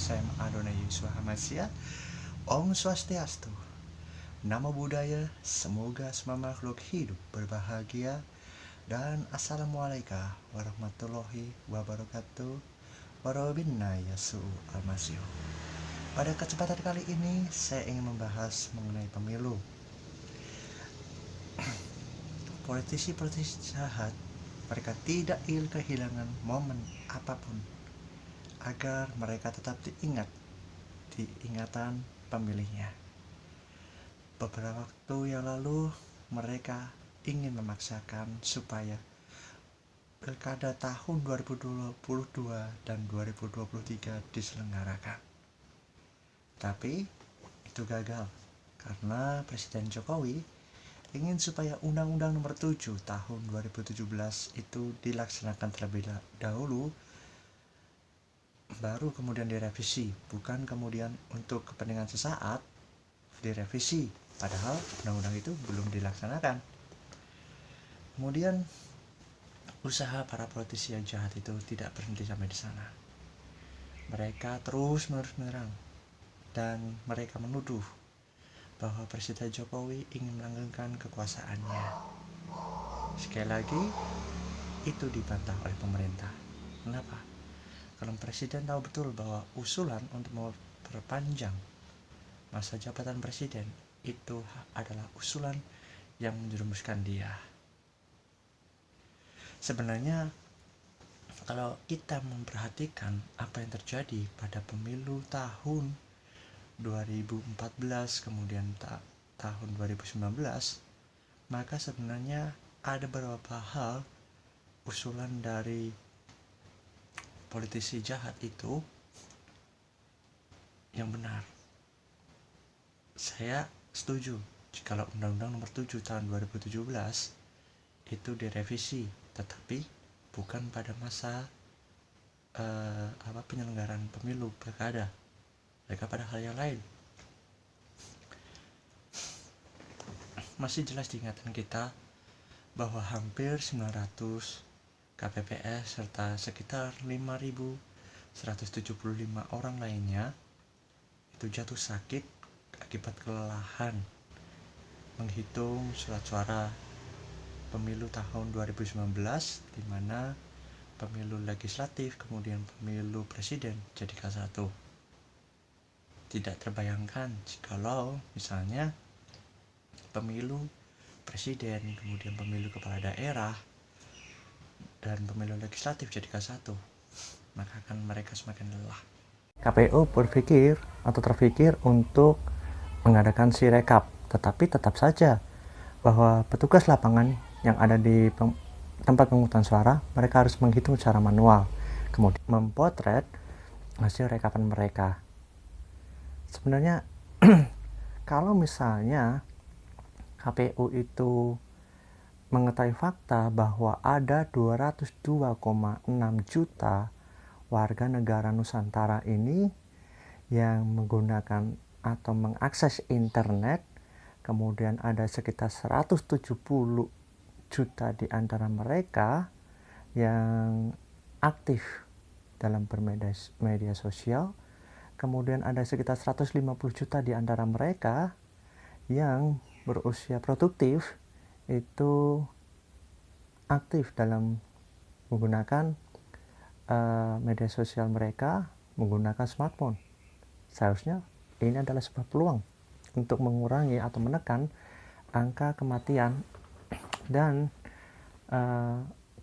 Sam Adonai Yusuf Hamasia. Om Swastiastu. Namo Buddhaya, semoga semua makhluk hidup berbahagia. Dan Assalamualaikum warahmatullahi wabarakatuh. Warobinna Yasu Almasih. Pada kesempatan kali ini saya ingin membahas mengenai pemilu. Politisi-politisi jahat, mereka tidak ingin kehilangan momen apapun agar mereka tetap diingat di ingatan pemilihnya. Beberapa waktu yang lalu mereka ingin memaksakan supaya pilkada tahun 2022 dan 2023 diselenggarakan. Tapi itu gagal karena Presiden Jokowi ingin supaya Undang-Undang Nomor 7 Tahun 2017 itu dilaksanakan terlebih dahulu, baru kemudian direvisi, bukan kemudian untuk kepentingan sesaat direvisi, padahal undang-undang itu belum dilaksanakan. Kemudian usaha para politisi yang jahat itu tidak berhenti sampai di sana. Mereka terus-menerus menyerang dan mereka menuduh bahwa Presiden Jokowi ingin melanggengkan kekuasaannya. Sekali lagi, itu dibantah oleh pemerintah. Kenapa? Kalau Presiden tahu betul bahwa usulan untuk memperpanjang masa jabatan Presiden itu adalah usulan yang menjerumuskan dia. Sebenarnya kalau kita memperhatikan apa yang terjadi pada pemilu tahun 2014 kemudian tahun 2019, maka sebenarnya ada beberapa hal usulan dari politisi jahat itu yang benar. Saya setuju jika Undang-Undang Nomor 7 Tahun 2017 itu direvisi, tetapi bukan pada masa penyelenggaraan pemilu pilkada. Mereka pada hal yang lain. Masih jelas diingatan kita bahwa hampir 900 KPPS serta sekitar 5.175 orang lainnya itu jatuh sakit akibat kelelahan menghitung surat suara pemilu tahun 2019, di mana pemilu legislatif kemudian pemilu presiden jadikan satu. Tidak terbayangkan jikalau misalnya pemilu presiden kemudian pemilu kepala daerah dan pemilu legislatif jadikan satu, maka akan mereka semakin lelah. KPU berpikir atau terpikir untuk mengadakan sirekap, tetapi tetap saja bahwa petugas lapangan yang ada di tempat pemungutan suara mereka harus menghitung secara manual, kemudian mempotret hasil rekapan mereka. Sebenarnya kalau misalnya KPU itu mengetahui fakta bahwa ada 202,6 juta warga negara Nusantara ini yang menggunakan atau mengakses internet, kemudian ada sekitar 170 juta di antara mereka yang aktif dalam bermedia sosial, kemudian ada sekitar 150 juta di antara mereka yang berusia produktif itu aktif dalam menggunakan media sosial mereka menggunakan smartphone. Seharusnya ini adalah sebuah peluang untuk mengurangi atau menekan angka kematian dan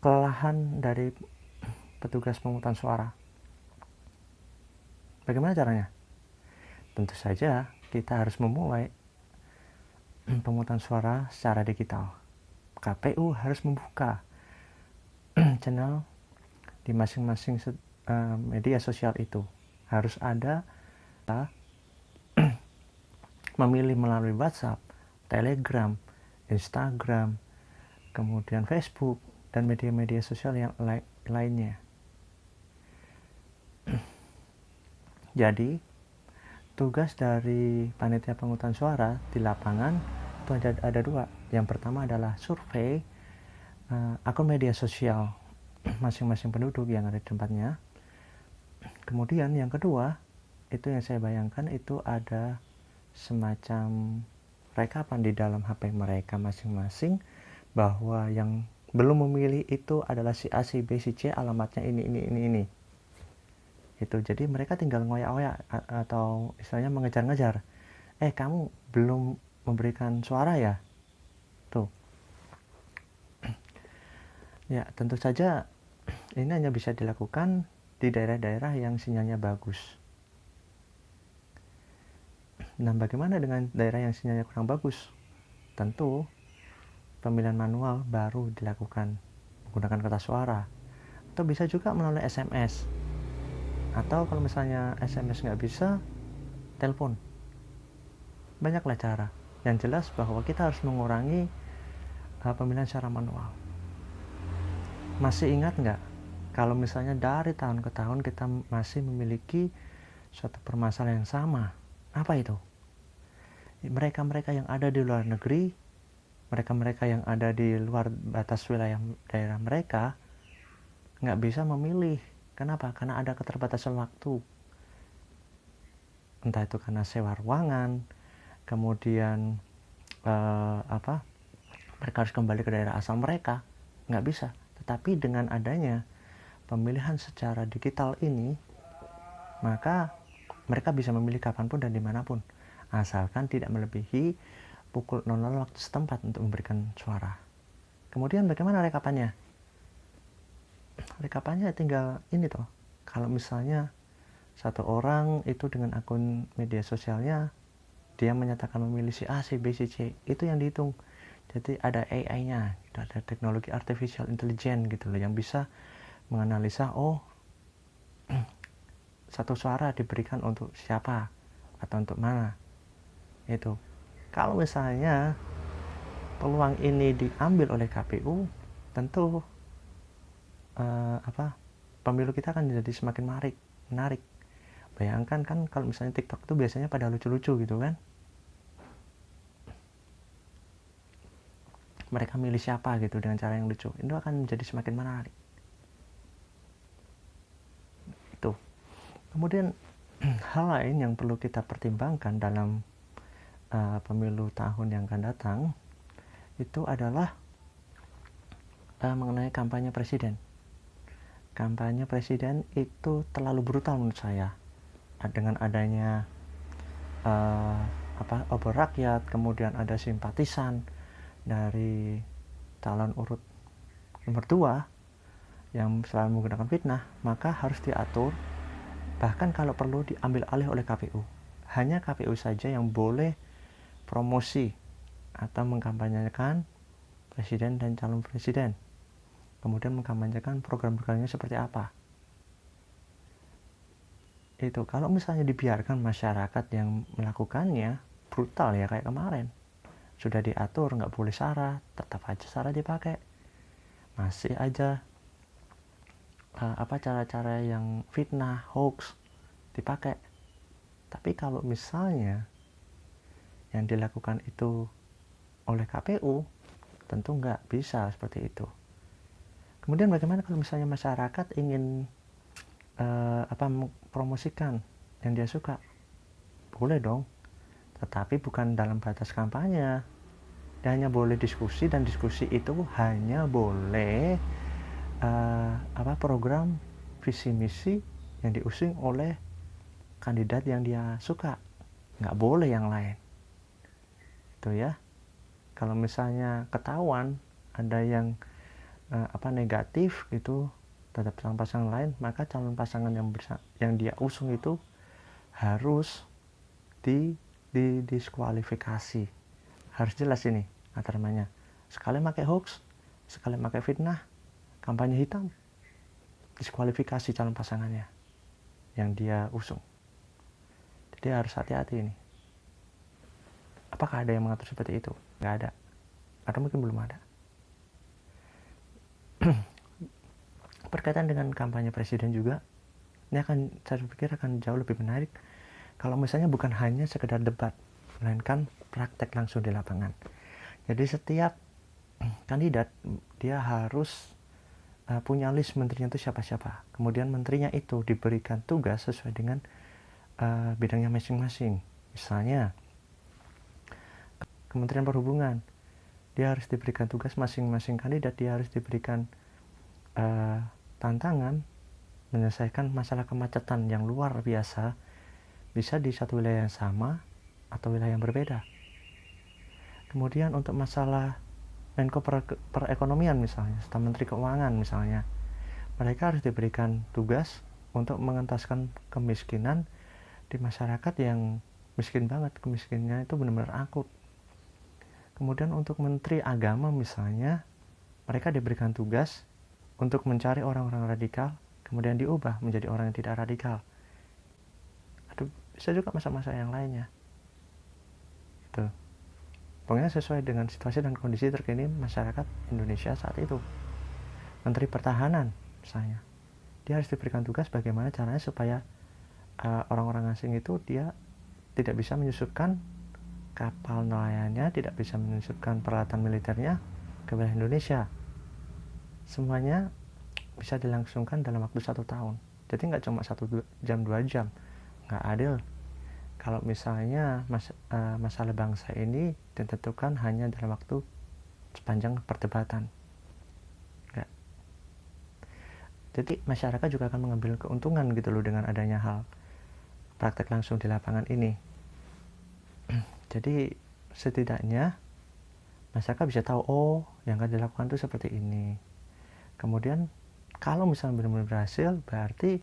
kelelahan dari petugas pemungutan suara. Bagaimana caranya? Tentu saja kita harus memulai pemungutan suara secara digital. KPU harus membuka channel di masing-masing media sosial itu. Harus ada memilih melalui WhatsApp, Telegram, Instagram, kemudian Facebook, dan media-media sosial yang lainnya. Jadi, tugas dari panitia pemungutan suara di lapangan itu ada dua. Yang pertama adalah survei akun media sosial masing-masing penduduk yang ada di tempatnya. Kemudian yang kedua itu yang saya bayangkan itu ada semacam rekapan di dalam HP mereka masing-masing bahwa yang belum memilih itu adalah si A, si B, si C, alamatnya ini. Itu jadi mereka tinggal ngoyak-ngoyak atau istilahnya mengejar-ngejar. Kamu belum memberikan suara ya? Tuh. Ya, tentu saja ini hanya bisa dilakukan di daerah-daerah yang sinyalnya bagus. Nah, bagaimana dengan daerah yang sinyalnya kurang bagus? Tentu pemilihan manual baru dilakukan menggunakan kertas suara. Atau bisa juga melalui SMS. Atau kalau misalnya SMS nggak bisa, telepon. Banyaklah cara. Yang jelas bahwa kita harus mengurangi pemilihan secara manual. Masih ingat nggak? Kalau misalnya dari tahun ke tahun kita masih memiliki suatu permasalahan yang sama. Apa itu? Mereka-mereka yang ada di luar negeri, mereka-mereka yang ada di luar batas wilayah daerah mereka, nggak bisa memilih. Kenapa? Karena ada keterbatasan waktu. Entah itu karena sewa ruangan, kemudian mereka harus kembali ke daerah asal mereka, nggak bisa. Tetapi dengan adanya pemilihan secara digital ini, maka mereka bisa memilih kapanpun dan dimanapun, asalkan tidak melebihi pukul 00 waktu setempat untuk memberikan suara. Kemudian bagaimana rekapannya? Rekapannya tinggal ini toh. Kalau misalnya satu orang itu dengan akun media sosialnya, dia menyatakan memilih si A, si B, si C, itu yang dihitung. Jadi ada AI-nya, ada teknologi artificial intelligence gitu loh, yang bisa menganalisa, satu suara diberikan untuk siapa atau untuk mana. Itu. Kalau misalnya peluang ini diambil oleh KPU, tentu pemilu kita akan jadi semakin menarik. Bayangkan kan kalau misalnya TikTok itu biasanya pada lucu-lucu gitu kan. Mereka milih siapa gitu dengan cara yang lucu. Itu akan menjadi semakin menarik. Itu. Kemudian hal lain yang perlu kita pertimbangkan dalam pemilu tahun yang akan datang itu adalah mengenai kampanye presiden. Kampanye presiden itu terlalu brutal menurut saya. Dengan adanya obor rakyat, kemudian ada simpatisan dari calon urut nomor 2 yang selalu menggunakan fitnah, maka harus diatur, bahkan kalau perlu diambil alih oleh KPU. Hanya KPU saja yang boleh promosi atau mengkampanyekan presiden dan calon presiden, kemudian mengkampanyekan program-programnya seperti apa. Itu kalau misalnya dibiarkan masyarakat yang melakukannya brutal ya kayak kemarin, sudah diatur nggak boleh sara, tetap aja sara dipakai, masih aja cara-cara yang fitnah, hoax dipakai. Tapi kalau misalnya yang dilakukan itu oleh KPU, tentu nggak bisa seperti itu. Kemudian bagaimana kalau misalnya masyarakat ingin mempromosikan yang dia suka? Boleh dong, tetapi bukan dalam batas kampanye. Dia hanya boleh diskusi, dan diskusi itu hanya boleh program visi misi yang diusung oleh kandidat yang dia suka, nggak boleh yang lain. Itu ya. Kalau misalnya ketahuan ada yang negatif gitu terhadap pasangan lain, maka calon pasangan yang dia usung itu harus didiskualifikasi. Harus jelas ini namanya. Sekali pakai hoax, sekali pakai fitnah, kampanye hitam, diskualifikasi calon pasangannya yang dia usung. Jadi harus hati-hati ini. Apakah ada yang mengatur seperti itu? Nggak ada. Atau mungkin belum ada. Berkaitan dengan kampanye presiden juga, ini saya pikir akan jauh lebih menarik kalau misalnya bukan hanya sekedar debat, melainkan praktek langsung di lapangan. Jadi setiap kandidat dia harus punya list menterinya itu siapa-siapa. Kemudian menterinya itu diberikan tugas sesuai dengan bidangnya masing-masing. Misalnya Kementerian Perhubungan, dia harus diberikan tugas, masing-masing kandidat dia harus diberikan tantangan menyelesaikan masalah kemacetan yang luar biasa, bisa di satu wilayah yang sama atau wilayah yang berbeda. Kemudian untuk masalah Menko Perekonomian misalnya, staf Menteri Keuangan misalnya, mereka harus diberikan tugas untuk mengentaskan kemiskinan di masyarakat yang miskin banget, kemiskinannya itu benar-benar akut. Kemudian untuk Menteri Agama misalnya, mereka diberikan tugas untuk mencari orang-orang radikal, kemudian diubah menjadi orang yang tidak radikal. Bisa juga masa-masa yang lainnya. Itu. Pokoknya sesuai dengan situasi dan kondisi terkini masyarakat Indonesia saat itu. Menteri Pertahanan misalnya, dia harus diberikan tugas bagaimana caranya supaya orang-orang asing itu dia tidak bisa menyusupkan kapal nelayannya, tidak bisa menyusupkan peralatan militernya ke wilayah Indonesia. Semuanya bisa dilangsungkan dalam waktu 1 tahun. Jadi nggak cuma 1 jam 2 jam, nggak adil. Kalau misalnya masalah bangsa ini ditentukan hanya dalam waktu sepanjang perdebatan. Enggak. Jadi masyarakat juga akan mengambil keuntungan gitu loh dengan adanya hal praktek langsung di lapangan ini. Jadi setidaknya masyarakat bisa tahu, oh yang akan dilakukan itu seperti ini. Kemudian kalau misalnya benar-benar berhasil, berarti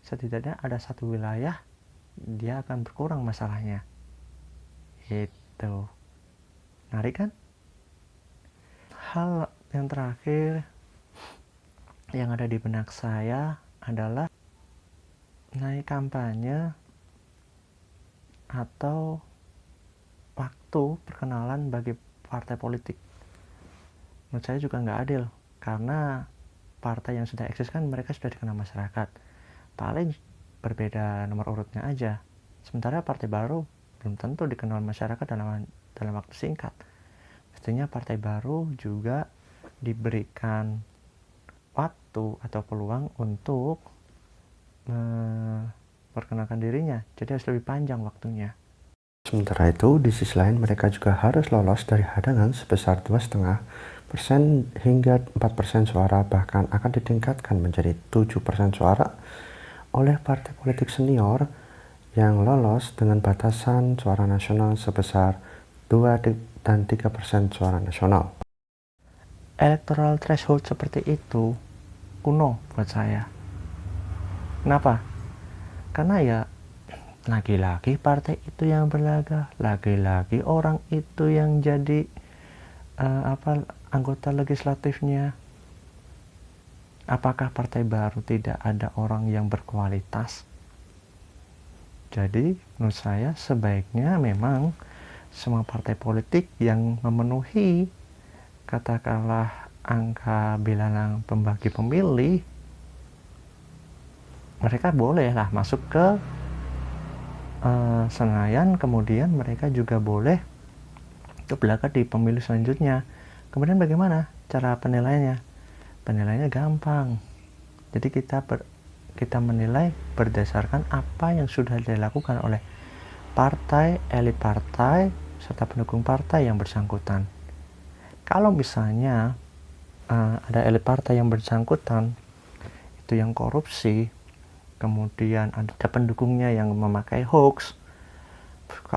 setidaknya ada satu wilayah dia akan berkurang masalahnya. Itu menarik kan? Hal yang terakhir yang ada di benak saya adalah naik kampanye atau waktu perkenalan bagi partai politik. Menurut saya juga nggak adil, karena partai yang sudah eksis kan mereka sudah dikenal masyarakat, paling berbeda nomor urutnya aja. Sementara partai baru belum tentu dikenal masyarakat dalam waktu singkat. Mestinya partai baru juga diberikan waktu atau peluang untuk memperkenalkan dirinya. Jadi harus lebih panjang waktunya. Sementara itu, di sisi lain mereka juga harus lolos dari hadangan sebesar 2,5% hingga 4% suara, bahkan akan ditingkatkan menjadi 7% suara oleh partai politik senior yang lolos dengan batasan suara nasional sebesar 2 dan 3% suara nasional. Electoral threshold seperti itu kuno buat saya. Kenapa? Karena ya lagi-lagi partai itu yang berlaga, lagi-lagi orang itu yang jadi anggota legislatifnya. Apakah partai baru tidak ada orang yang berkualitas? Jadi menurut saya sebaiknya memang semua partai politik yang memenuhi katakanlah angka bilangan pembagi pemilih, mereka bolehlah masuk ke Senayan, kemudian mereka juga boleh berlaga di pemilu selanjutnya. Kemudian bagaimana cara penilaiannya? Penilaiannya gampang. Jadi kita menilai berdasarkan apa yang sudah dilakukan oleh partai, elit partai, serta pendukung partai yang bersangkutan. Kalau misalnya ada elit partai yang bersangkutan itu yang korupsi, kemudian ada pendukungnya yang memakai hoax,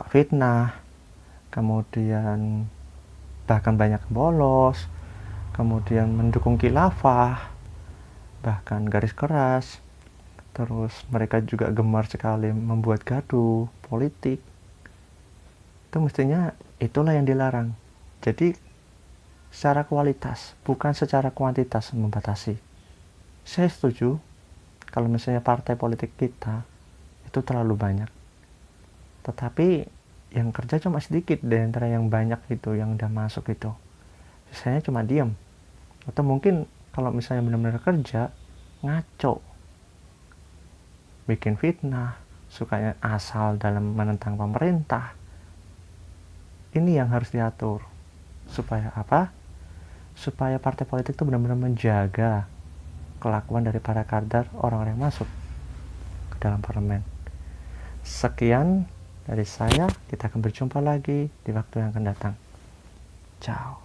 fitnah, kemudian bahkan banyak bolos, kemudian mendukung khilafah, bahkan garis keras, terus mereka juga gemar sekali membuat gaduh politik. Itu mestinya itulah yang dilarang. Jadi secara kualitas, bukan secara kuantitas membatasi. Saya setuju kalau misalnya partai politik kita itu terlalu banyak, tetapi yang kerja cuma sedikit dari antara yang banyak itu, yang udah masuk itu. Sisanya cuma diam. Atau mungkin kalau misalnya benar-benar kerja, ngaco, bikin fitnah, sukanya asal dalam menentang pemerintah. Ini yang harus diatur. Supaya apa? Supaya partai politik itu benar-benar menjaga kelakuan dari para kader, orang-orang yang masuk ke dalam parlemen. Sekian dari saya, kita akan berjumpa lagi di waktu yang akan datang. Ciao.